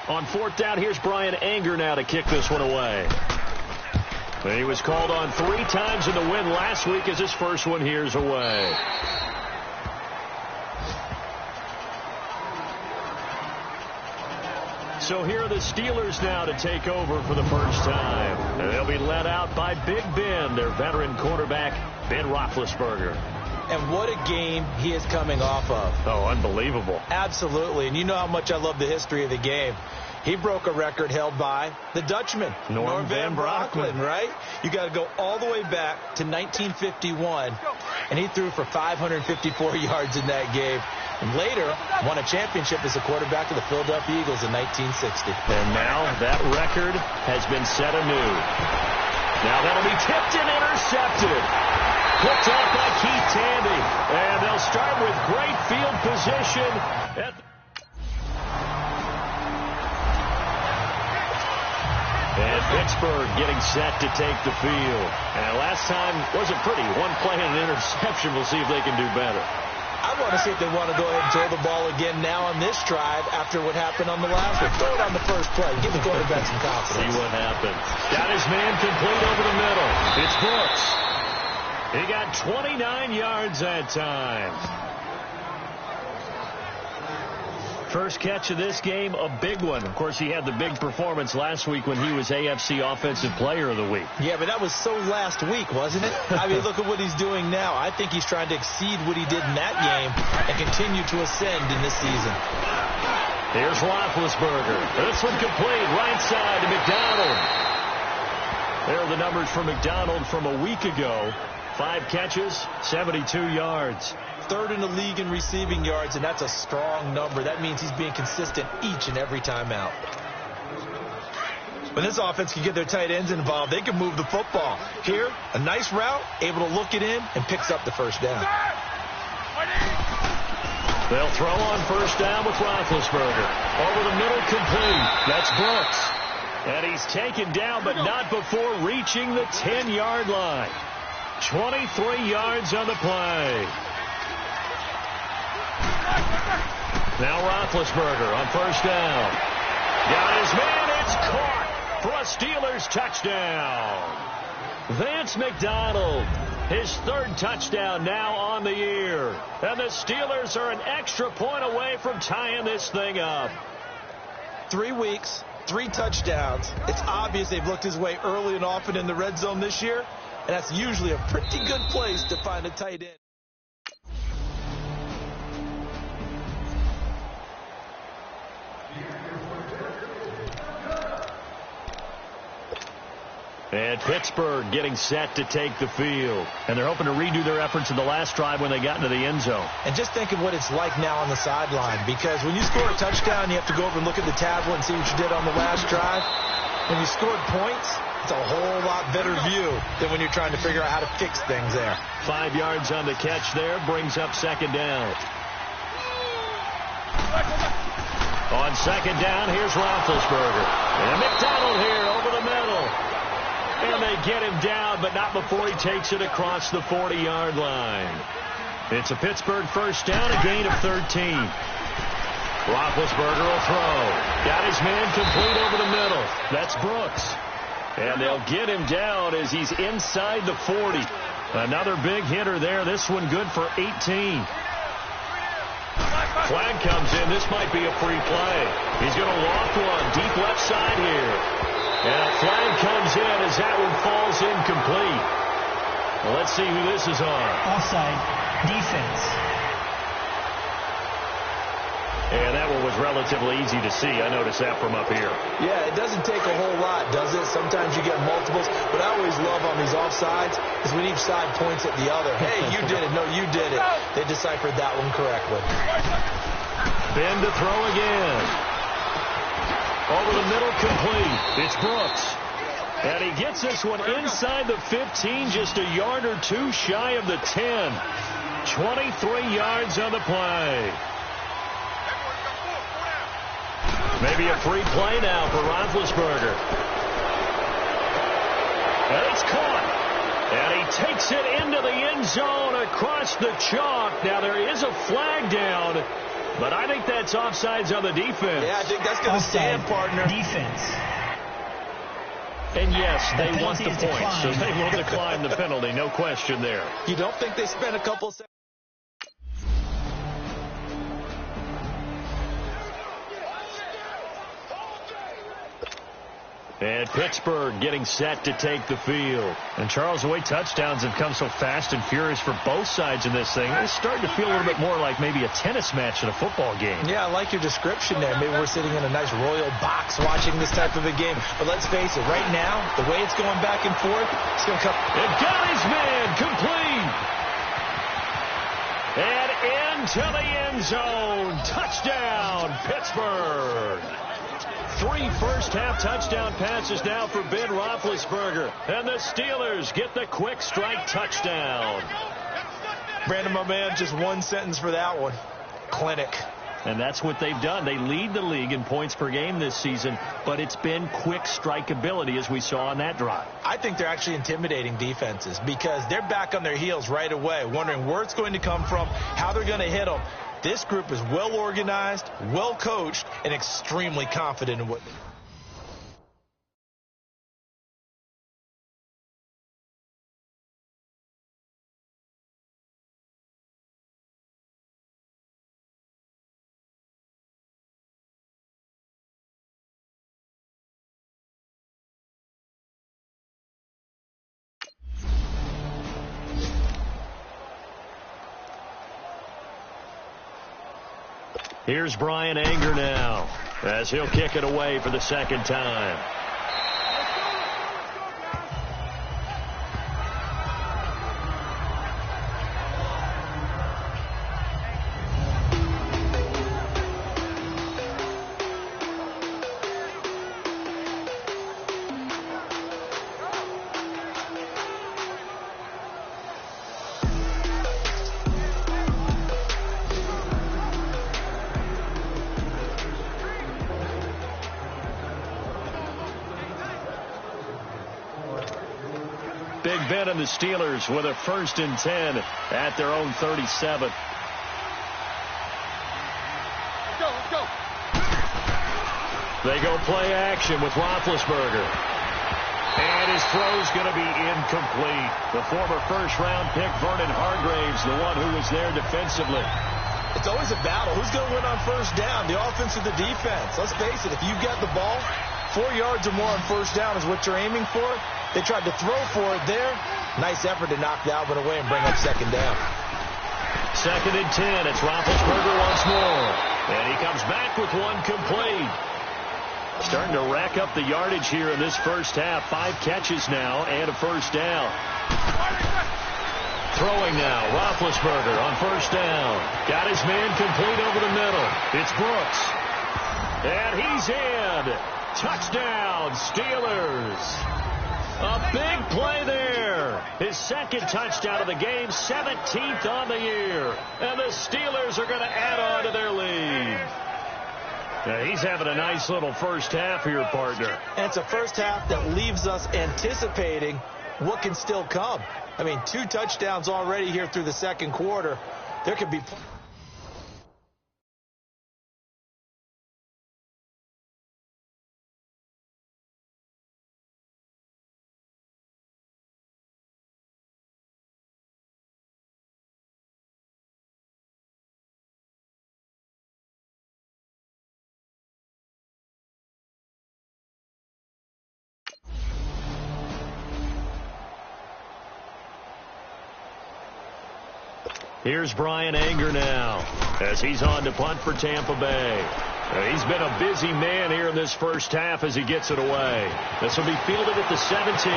On fourth down, here's Brian Anger now to kick this one away. He was called on 3 times in the win last week as his first one here's away. So here are the Steelers now to take over for the first time. And they'll be led out by Big Ben, their veteran quarterback, Ben Roethlisberger. And what a game he is coming off of. Oh, unbelievable. Absolutely. And you know how much I love the history of the game. He broke a record held by the Dutchman, Norm Van Brocklin, right? You got to go all the way back to 1951, and he threw for 554 yards in that game. And later, won a championship as a quarterback of the Philadelphia Eagles in 1960. And now that record has been set anew. Now that'll be tipped and intercepted. Picked off by Keith Tandy. And they'll start with great field position. And Pittsburgh getting set to take the field. And last time wasn't pretty. One play and an interception. We'll see if they can do better. I want to see if they want to go ahead and throw the ball again now on this drive after what happened on the last one. Throw it on the first play. Give the quarterback some confidence. See what happens. Got his man complete over the middle. It's Brooks. He got 29 yards that time. First catch of this game, a big one. Of course, he had the big performance last week when he was AFC Offensive Player of the Week. Yeah, but that was so last week, wasn't it? I mean, look at what he's doing now. I think he's trying to exceed what he did in that game and continue to ascend in this season. Here's Roethlisberger. This one complete, right side to McDonald. There are the numbers for McDonald from a week ago. 5 catches, 72 yards. Third in the league in receiving yards, and that's a strong number. That means he's being consistent each and every time out. When this offense can get their tight ends involved, they can move the football. Here, a nice route, able to look it in, and picks up the first down. They'll throw on first down with Roethlisberger. Over the middle, complete. That's Brooks. And he's taken down, but not before reaching the 10-yard line. 23 yards on the play. Now Roethlisberger on first down. Got his man. It's caught for a Steelers touchdown. Vance McDonald, his 3rd touchdown now on the year. And the Steelers are an extra point away from tying this thing up. 3 weeks, 3 touchdowns. It's obvious they've looked his way early and often in the red zone this year. And that's usually a pretty good place to find a tight end. And Pittsburgh getting set to take the field. And they're hoping to redo their efforts in the last drive when they got into the end zone. And just think of what it's like now on the sideline. Because when you score a touchdown, you have to go over and look at the tablet and see what you did on the last drive. When you scored points, it's a whole lot better view than when you're trying to figure out how to fix things there. 5 yards on the catch there, brings up second down. On second down, here's Roethlisberger. And McDonald here over the middle. And they get him down, but not before he takes it across the 40-yard line. It's a Pittsburgh first down, a gain of 13. Roethlisberger will throw. Got his man complete over the middle. That's Brooks. And they'll get him down as he's inside the 40. Another big hitter there. This one good for 18. Flag comes in. This might be a free play. He's going to walk one deep left side here. And a flag comes in as that one falls incomplete. Well, let's see who this is on. Offside, defense. And that one was relatively easy to see. I noticed that from up here. Yeah, it doesn't take a whole lot, does it? Sometimes you get multiples. But I always love on these offsides is when each side points at the other. Hey, you did it. No, you did it. They deciphered that one correctly. Ben to throw again. Over the middle, complete. It's Brooks. And he gets this one inside the 15, just a yard or two shy of the 10. 23 yards on the play. Maybe a free play now for Roethlisberger. And it's caught. And he takes it into the end zone across the chalk. Now there is a flag down. But I think that's offsides on the defense. Yeah, I think that's going to stand, partner. Defense. And yes, they The want the penalty is point, so declined. they will decline the penalty, no question there. You don't think they spent a couple seconds? And Pittsburgh getting set to take the field. And Charles, the way touchdowns have come so fast and furious for both sides in this thing, it's starting to feel a little bit more like maybe a tennis match in a football game. Yeah, I like your description there. Maybe we're sitting in a nice royal box watching this type of a game. But let's face it, right now, the way it's going back and forth, it's going to come. It got his man complete. And into the end zone. Touchdown, Pittsburgh. 3 first-half touchdown passes now for Ben Roethlisberger. And the Steelers get the quick strike touchdown. Brandon, my man, just one sentence for that one. Clinic. And that's what they've done. They lead the league in points per game this season, but it's been quick strike ability as we saw on that drive. I think they're actually intimidating defenses because they're back on their heels right away, wondering where it's going to come from, how they're going to hit them. This group is well organized, well coached, and extremely confident in what they do. Here's Brian Anger now as he'll kick it away for the second time. Big Ben and the Steelers with a 1st and 10 at their own 37. Let's go. They go play action with Roethlisberger. And his throw's going to be incomplete. The former first-round pick, Vernon Hargraves, the one who was there defensively. It's always a battle. Who's going to win on first down, the offense or the defense? Let's face it, if you've got the ball, 4 yards or more on first down is what you're aiming for. They tried to throw for it there. Nice effort to knock Dalvin away and bring up second down. 2nd and 10. It's Roethlisberger once more. And he comes back with one complete. Starting to rack up the yardage here in this first half. 5 catches now and a first down. Throwing now, Roethlisberger on first down. Got his man complete over the middle. It's Brooks. And he's in. Touchdown, Steelers. A big play there. His 2nd touchdown of the game, 17th on the year. And the Steelers are going to add on to their lead. Now, he's having a nice little first half here, partner. And it's a first half that leaves us anticipating what can still come. I mean, 2 touchdowns already here through the second quarter. There could be... Here's Brian Anger now as he's on to punt for Tampa Bay. He's been a busy man here in this first half as he gets it away. This will be fielded at the 17.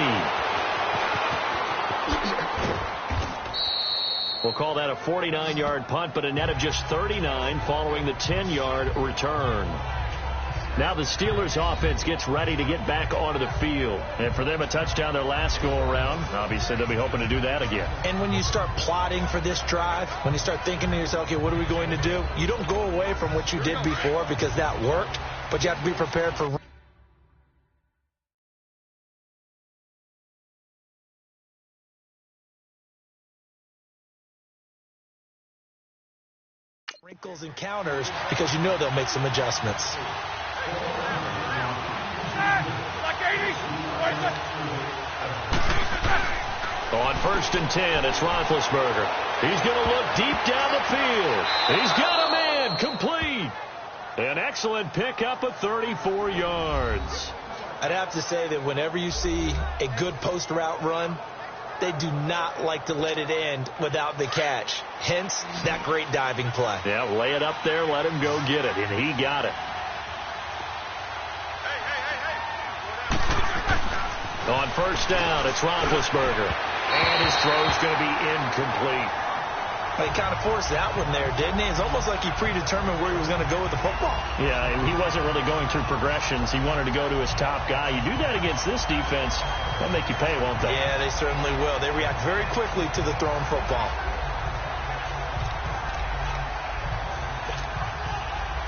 We'll call that a 49-yard punt, but a net of just 39 following the 10-yard return. Now the Steelers offense gets ready to get back onto the field. And for them, a touchdown their last go-around. Obviously, they'll be hoping to do that again. And when you start plotting for this drive, when you start thinking to yourself, okay, what are we going to do? You don't go away from what you did before because that worked, but you have to be prepared for... Cycles and counters because you know they'll make some adjustments. On 1st and 10, it's Roethlisberger. He's going to look deep down the field. He's got him in, complete. An excellent pickup of 34 yards. I'd have to say that whenever you see a good post route run, they do not like to let it end without the catch. Hence, that great diving play. Yeah, lay it up there, let him go get it, and he got it. On 1st down, it's Roethlisberger. And his throw's going to be incomplete. He kind of forced that one there, didn't he? It's almost like he predetermined where he was going to go with the football. Yeah, he wasn't really going through progressions. He wanted to go to his top guy. You do that against this defense, they'll make you pay, won't they? Yeah, they certainly will. They react very quickly to the thrown football.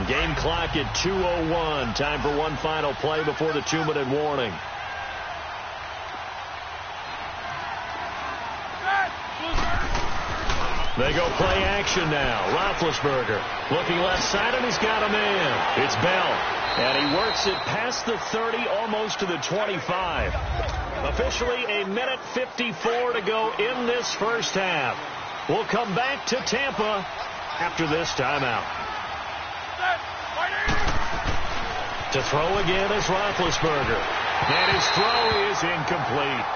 Game clock at 2:01. Time for one final play before the 2-minute warning. They go play action now. Roethlisberger looking left side, and he's got a man. It's Bell, and he works it past the 30, almost to the 25. Officially a minute 54 to go in this first half. We'll come back to Tampa after this timeout. To throw again is Roethlisberger, and his throw is incomplete.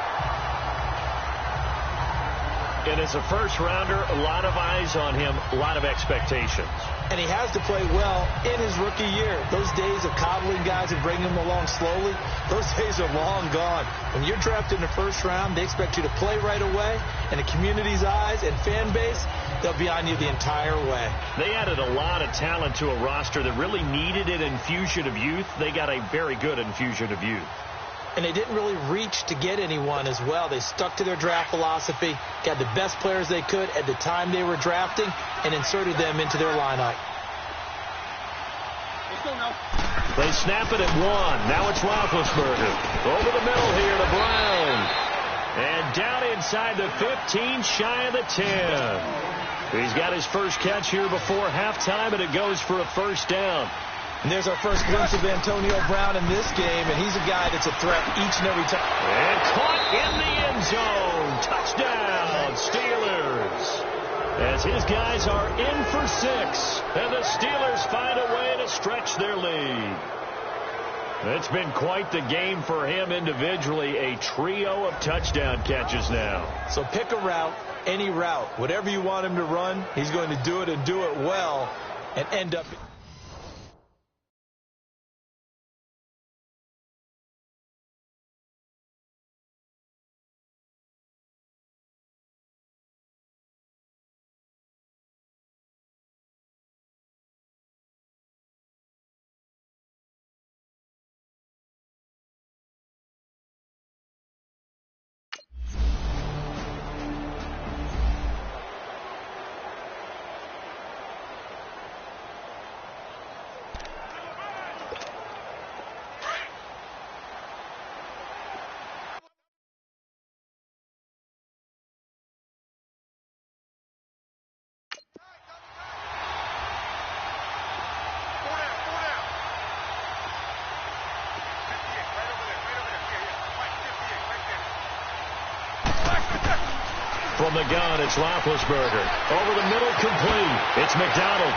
And as a first-rounder, a lot of eyes on him, a lot of expectations. And he has to play well in his rookie year. Those days of coddling guys and bringing them along slowly, those days are long gone. When you're drafted in the first round, they expect you to play right away. And the community's eyes and fan base, they'll be on you the entire way. They added a lot of talent to a roster that really needed an infusion of youth. They got a very good infusion of youth. And they didn't really reach to get anyone as well. They stuck to their draft philosophy, got the best players they could at the time they were drafting, and inserted them into their lineup. They snap it at 1. Now it's Roethlisberger. Over the middle here to Brown. And down inside the 15, shy of the 10. He's got his first catch here before halftime, and it goes for a first down. And there's our first glimpse of Antonio Brown in this game, and he's a guy that's a threat each and every time. And caught in the end zone. Touchdown, Steelers. As his guys are in for 6, and the Steelers find a way to stretch their lead. It's been quite the game for him individually, a trio of touchdown catches now. So pick a route, any route. Whatever you want him to run, he's going to do it and do it well and end up... From the gun, it's Roethlisberger. Over the middle, complete. It's McDonald.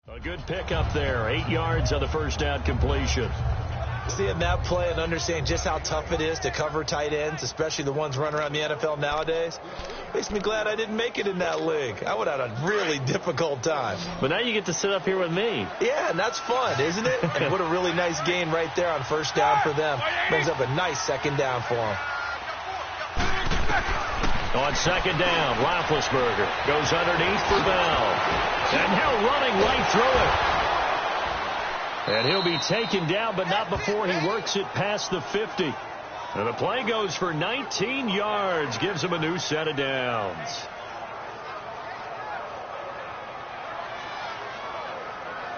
A good pickup there. 8 yards on the first down completion. Seeing that play and understanding just how tough it is to cover tight ends, especially the ones running around the NFL nowadays, makes me glad I didn't make it in that league. I would have had a really difficult time. But now you get to sit up here with me. Yeah, and that's fun, isn't it? And what a really nice gain right there on first down for them. Brings up a nice second down for them. On second down, Roethlisberger goes underneath for Bell. And now running right through it. And he'll be taken down, but not before he works it past the 50. And the play goes for 19 yards, gives him a new set of downs.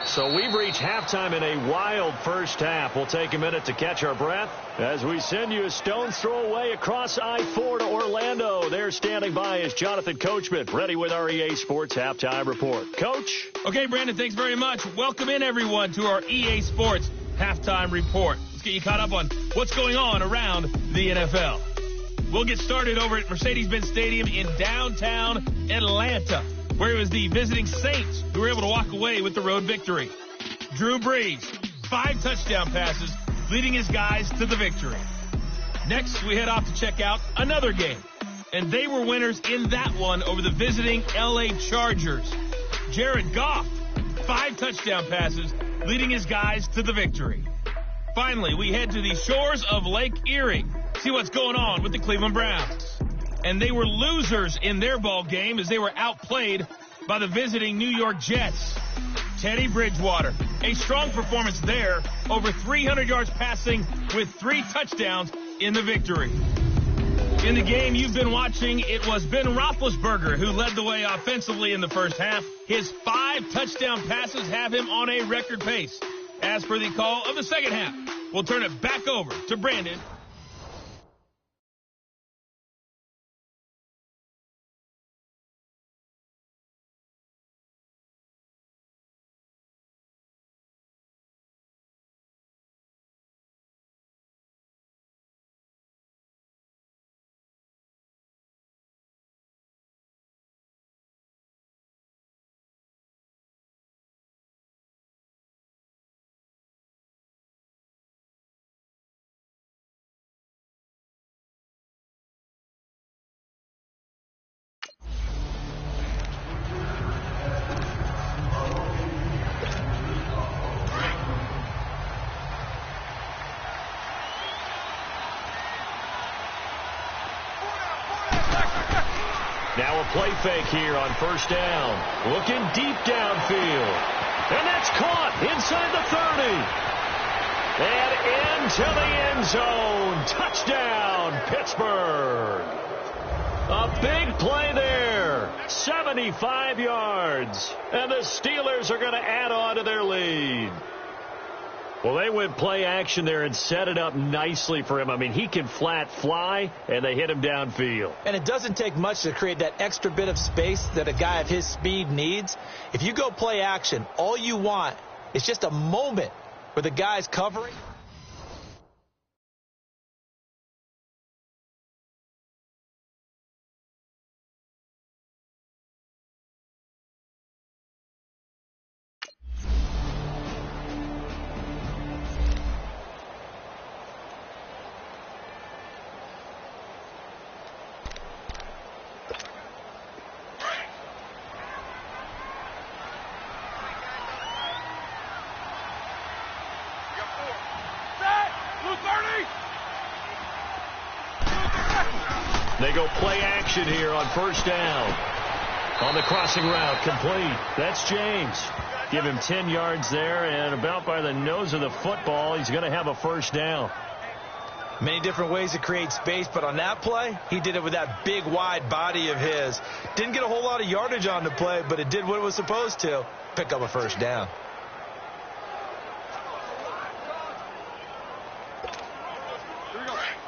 So we've reached halftime in a wild first half. We'll take a minute to catch our breath as we send you a stone's throw away across I-4 to Orlando. There standing by is Jonathan Coachman, ready with our EA Sports Halftime Report. Coach? Okay, Brandon, thanks very much. Welcome in, everyone, to our EA Sports Halftime Report. Let's get you caught up on what's going on around the NFL. We'll get started over at Mercedes-Benz Stadium in downtown Atlanta, where it was the visiting Saints who were able to walk away with the road victory. Drew Brees, 5 touchdown passes, leading his guys to the victory. Next, we head off to check out another game, and they were winners in that one over the visiting LA Chargers. Jared Goff, 5 touchdown passes, leading his guys to the victory. Finally, we head to the shores of Lake Erie, see what's going on with the Cleveland Browns. And they were losers in their ball game as they were outplayed by the visiting New York Jets. Teddy Bridgewater, a strong performance there, over 300 yards passing with 3 touchdowns in the victory. In the game you've been watching, it was Ben Roethlisberger who led the way offensively in the first half. His 5 touchdown passes have him on a record pace. As for the call of the second half, we'll turn it back over to Brandon. Now a play fake here on first down. Looking deep downfield. And that's caught inside the 30. And into the end zone. Touchdown, Pittsburgh. A big play there. 75 yards. And the Steelers are going to add on to their lead. Well, they went play action there and set it up nicely for him. I mean, he can flat fly, and they hit him downfield. And it doesn't take much to create that extra bit of space that a guy of his speed needs. If you go play action, all you want is just a moment where the guy's covering. They go play action here on first down. On the crossing route, complete. That's James. Give him 10 yards there, and about by the nose of the football, he's going to have a first down. Many different ways to create space, but on that play, he did it with that big, wide body of his. Didn't get a whole lot of yardage on the play, but it did what it was supposed to. Pick up a first down.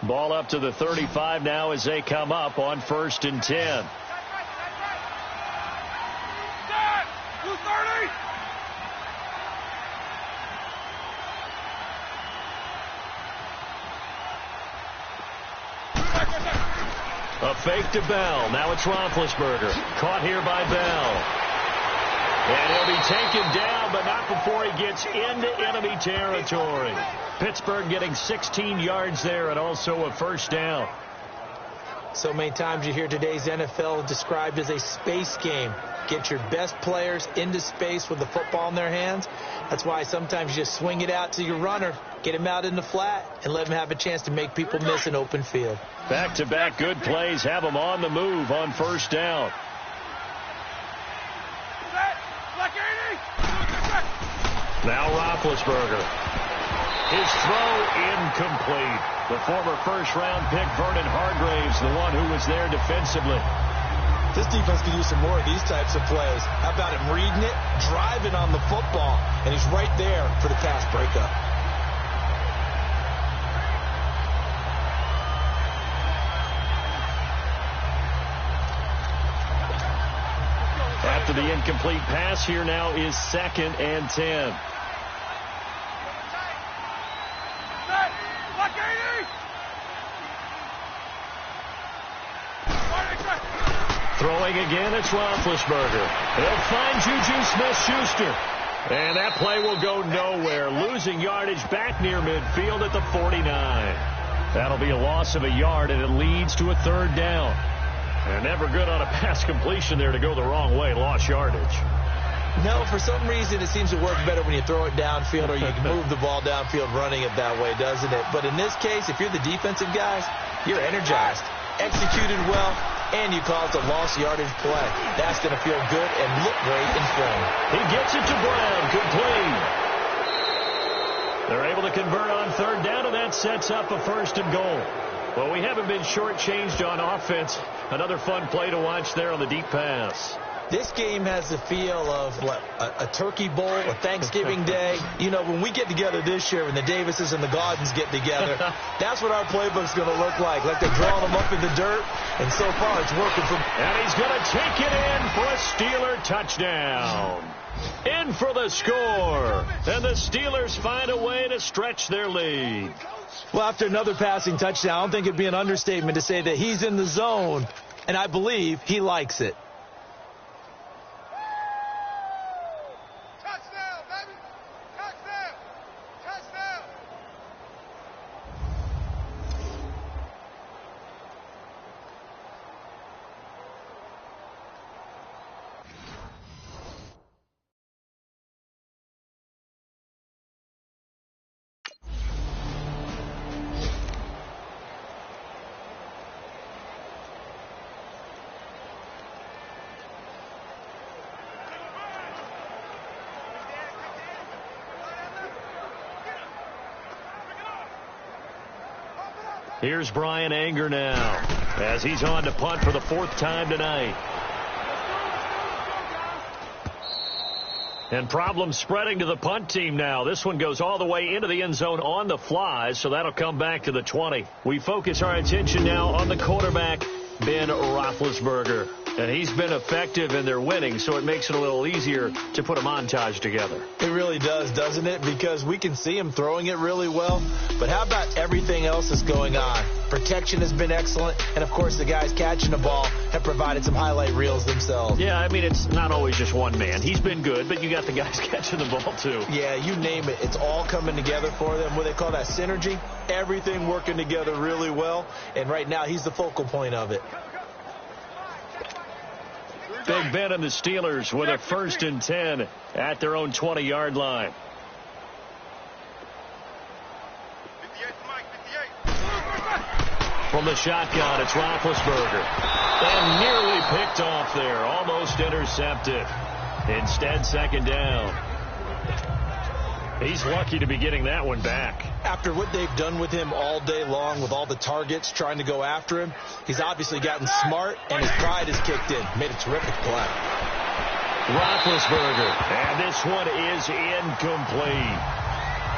Ball up to the 35 now as they come up on 1st and 10. A fake to Bell. Now it's Roethlisberger. Caught here by Bell. And he'll be taken down, but not before he gets into enemy territory. Pittsburgh getting 16 yards there and also a first down. So many times you hear today's NFL described as a space game. Get your best players into space with the football in their hands. That's why sometimes you just swing it out to your runner, get him out in the flat, and let him have a chance to make people miss an open field. Back-to-back good plays have him on the move on first down. Now Roethlisberger. His throw incomplete. The former first-round pick, Vernon Hargreaves, the one who was there defensively. This defense could use some more of these types of plays. How about him reading it, driving on the football, and he's right there for the pass breakup. After the incomplete pass, here now is 2nd and 10. Throwing again, it's Roethlisberger. He'll find Juju Smith-Schuster. And that play will go nowhere. Losing yardage back near midfield at the 49. That'll be a loss of a yard, and it leads to a 3rd down. And never good on a pass completion there to go the wrong way. Lost yardage. No, for some reason it seems to work better when you throw it downfield or you can move the ball downfield running it that way, doesn't it? But in this case, if you're the defensive guys, you're energized, executed well, and you caused a lost yardage play. That's going to feel good and look great in film. He gets it to Brown. Complete. They're able to convert on 3rd down, and that sets up a 1st and goal. Well, we haven't been shortchanged on offense. Another fun play to watch there on the deep pass. This game has the feel of what, a turkey bowl, a Thanksgiving day. You know, when we get together this year, when the Davises and the Gaudens get together, that's what our playbook's going to look like. Like they're drawing them up in the dirt, and so far it's working for. And he's going to take it in for a Steeler touchdown. In for the score. And the Steelers find a way to stretch their lead. Well, after another passing touchdown, I don't think it'd be an understatement to say that he's in the zone, and I believe he likes it. Here's Brian Anger now as he's on to punt for the 4th time tonight. And problems spreading to the punt team now. This one goes all the way into the end zone on the fly, so that'll come back to the 20. We focus our attention now on the quarterback, Ben Roethlisberger. And he's been effective in their winning, so it makes it a little easier to put a montage together. It really does, doesn't it? Because we can see him throwing it really well. But how about everything else that's going on? Protection has been excellent. And, of course, the guys catching the ball have provided some highlight reels themselves. Yeah, I mean, it's not always just one man. He's been good, but you got the guys catching the ball, too. Yeah, you name it. It's all coming together for them. What they call that synergy. Everything working together really well. And right now, he's the focal point of it. Big Ben and the Steelers with a 1st and 10 at their own 20-yard line. From the shotgun, it's Roethlisberger. And nearly picked off there. Almost intercepted. Instead, 2nd down. He's lucky to be getting that one back. After what they've done with him all day long with all the targets trying to go after him, he's obviously gotten smart, and his pride has kicked in. Made a terrific play. Roethlisberger, and this one is incomplete.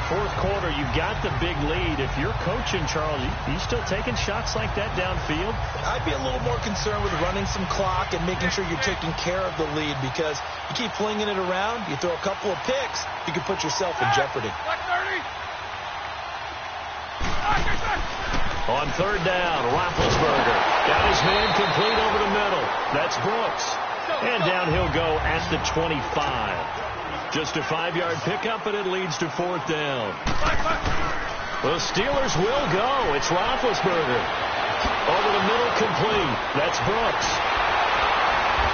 4th quarter, you got the big lead. If you're coaching, Charles, you still taking shots like that downfield? I'd be a little more concerned with running some clock and making sure you're taking care of the lead, because you keep flinging it around, you throw a couple of picks, you can put yourself in jeopardy. On 3rd down, Roethlisberger got his man complete over the middle. That's Brooks. And down he'll go at the 25. Just a 5-yard pickup, and it leads to fourth down. The Steelers will go. It's Roethlisberger. Over the middle, complete. That's Brooks.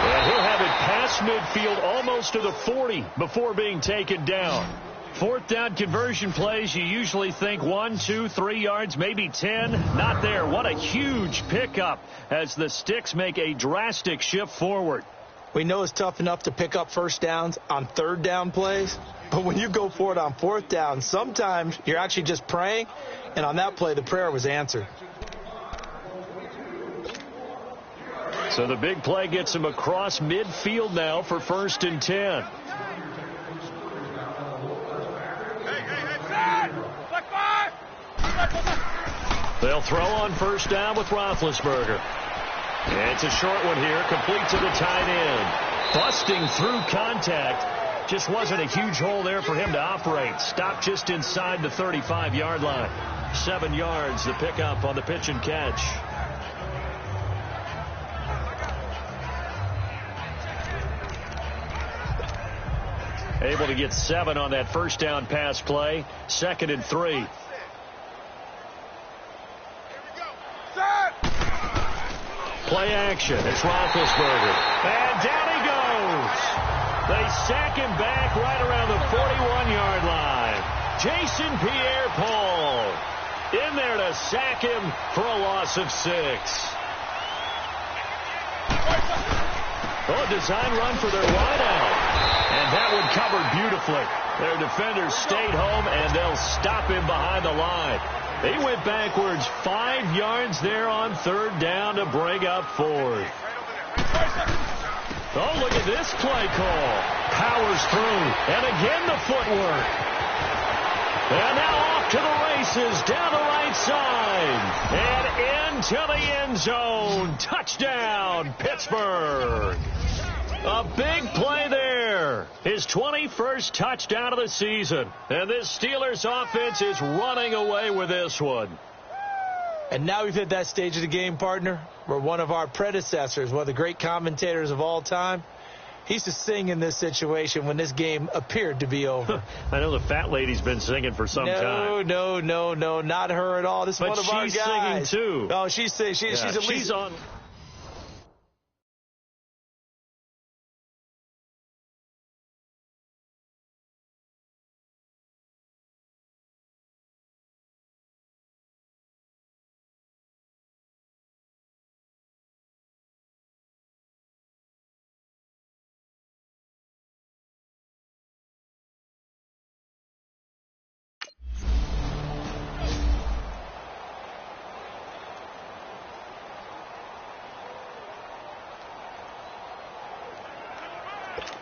And he'll have it past midfield almost to the 40 before being taken down. Fourth down conversion plays, you usually think 1, 2, 3 yards, maybe 10. Not there. What a huge pickup as the Sticks make a drastic shift forward. We know it's tough enough to pick up first downs on third down plays, but when you go for it on fourth down, sometimes you're actually just praying, and on that play, the prayer was answered. So the big play gets him across midfield now for 1st and 10. They'll throw on first down with Roethlisberger. And it's a short one here, complete to the tight end. Busting through contact. Just wasn't a huge hole there for him to operate. Stopped just inside the 35-yard line. 7 yards, the pickup on the pitch and catch. Able to get 7 on that first down pass play. 2nd and 3. Play action. It's Roethlisberger. And down he goes. They sack him back right around the 41-yard line. Jason Pierre-Paul in there to sack him for a loss of 6. Oh, a design run for their wideout. And that one covered beautifully. Their defenders stayed home, and they'll stop him behind the line. They went backwards 5 yards there on third down to bring up fourth. Oh, look at this play call. Powers through. And again the footwork. And now off to the races down the right side. And into the end zone. Touchdown, Pittsburgh. A big play there. His 21st touchdown of the season. And this Steelers offense is running away with this one. And now we've hit that stage of the game, partner, where one of our predecessors, one of the great commentators of all time, he used to sing in this situation when this game appeared to be over. I know the fat lady's been singing for some time. No, not her at all. This is one of our guys. But she's singing too. Oh, she's singing. She's at least she's on.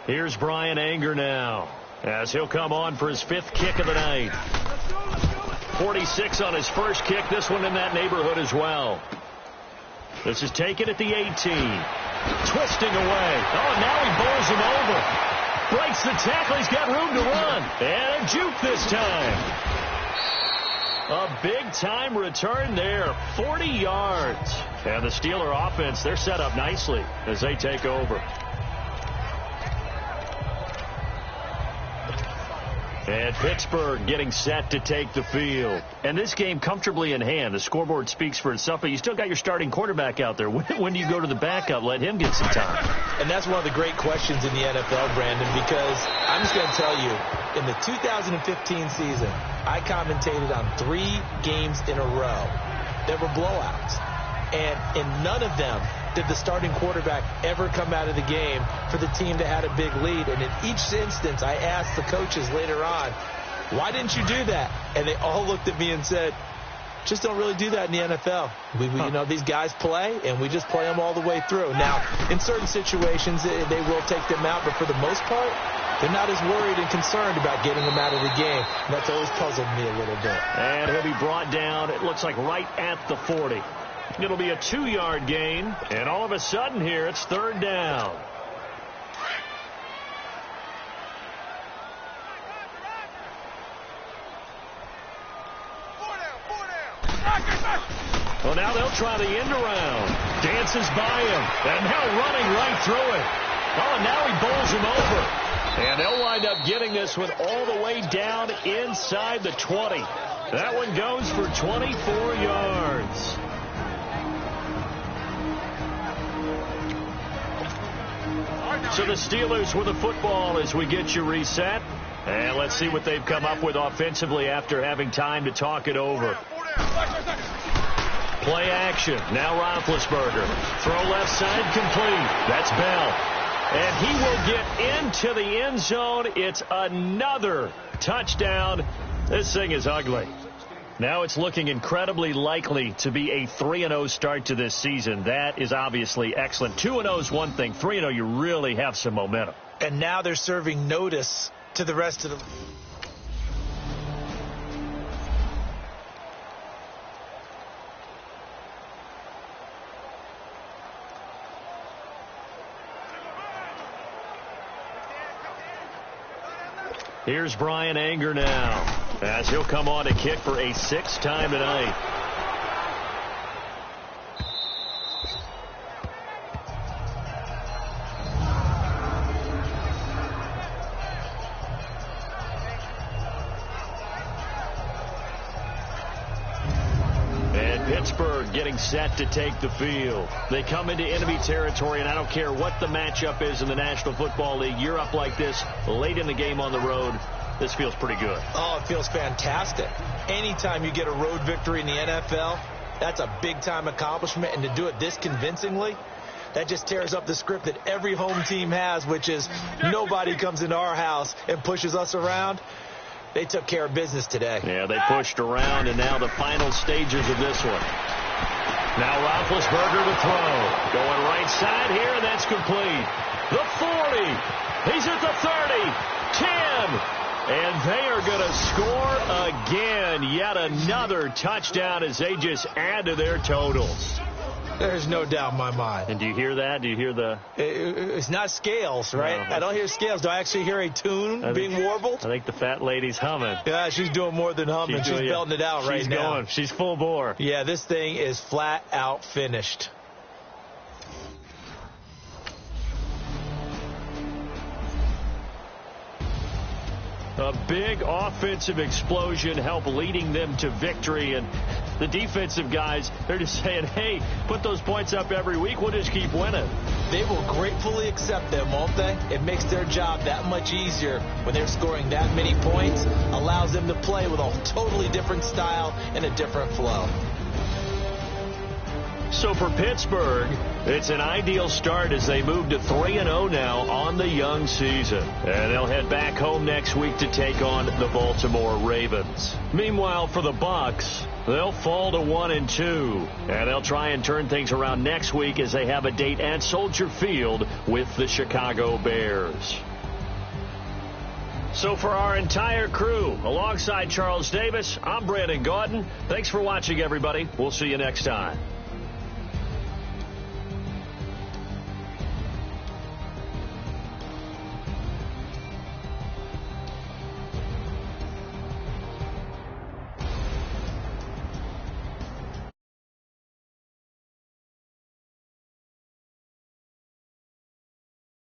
Here's Brian Anger now as he'll come on for his 5th kick of the night. 46 on his first kick. This one in that neighborhood as well. This is taken at the 18. Twisting away. Oh, now he bowls him over. Breaks the tackle. He's got room to run. And a juke this time. A big-time return there. 40 yards. And the Steeler offense, they're set up nicely as they take over. And Pittsburgh getting set to take the field. And this game comfortably in hand. The scoreboard speaks for itself, but you still got your starting quarterback out there. When do you go to the backup? Let him get some time. And that's one of the great questions in the NFL, Brandon, because I'm just going to tell you, in the 2015 season, I commentated on 3 games in a row that were blowouts. And in none of them did the starting quarterback ever come out of the game for the team that had a big lead. And in each instance, I asked the coaches later on, why didn't you do that? And they all looked at me and said, just don't really do that in the NFL. You know, these guys play, and we just play them all the way through. Now, in certain situations, they will take them out, but for the most part, they're not as worried and concerned about getting them out of the game. And that's always puzzled me a little bit. And he'll be brought down, it looks like right at the 40. It'll be a 2-yard gain, and all of a sudden here, it's third down. Well, now they'll try the end around. Dances by him, and now running right through it. Oh, and now he bowls him over. And they'll wind up getting this one all the way down inside the 20. That one goes for 24 yards. So the Steelers with the football as we get you reset. And let's see what they've come up with offensively after having time to talk it over. Play action. Now Roethlisberger. Throw left side complete. That's Bell. And he will get into the end zone. It's another touchdown. This thing is ugly. Now it's looking incredibly likely to be a 3-0 start to this season. That is obviously excellent. 2-0 is one thing. 3-0, you really have some momentum. And now they're serving notice to the rest of the... Here's Brian Anger now, as he'll come on to kick for a 6th time tonight. And Pittsburgh getting set to take the field. They come into enemy territory, and I don't care what the matchup is in the National Football League. You're up like this late in the game on the road. This feels pretty good. Oh, it feels fantastic. Anytime you get a road victory in the NFL, that's a big-time accomplishment. And to do it this convincingly, that just tears up the script that every home team has, which is nobody comes into our house and pushes us around. They took care of business today. Yeah, they pushed around, and now the final stages of this one. Now Roethlisberger to throw. Going right side here, and that's complete. The 40. He's at the 30. 10. And they are going to score again. Yet another touchdown as they just add to their totals. There's no doubt in my mind. And do you hear that? Do you hear the... It's not scales, right? No, I don't hear scales. Do I actually hear a tune being warbled? I think the fat lady's humming. Yeah, she's doing more than humming. She's belting it out right now. Going. She's full bore. Yeah, this thing is flat out finished. A big offensive explosion helped leading them to victory. And the defensive guys, they're just saying, hey, put those points up every week. We'll just keep winning. They will gratefully accept them, won't they? It makes their job that much easier when they're scoring that many points. Allows them to play with a totally different style and a different flow. So for Pittsburgh, it's an ideal start as they move to 3-0 now on the young season. And they'll head back home next week to take on the Baltimore Ravens. Meanwhile, for the Bucs, they'll fall to 1-2. And they'll try and turn things around next week as they have a date at Soldier Field with the Chicago Bears. So for our entire crew, alongside Charles Davis, I'm Brandon Gaudin. Thanks for watching, everybody. We'll see you next time.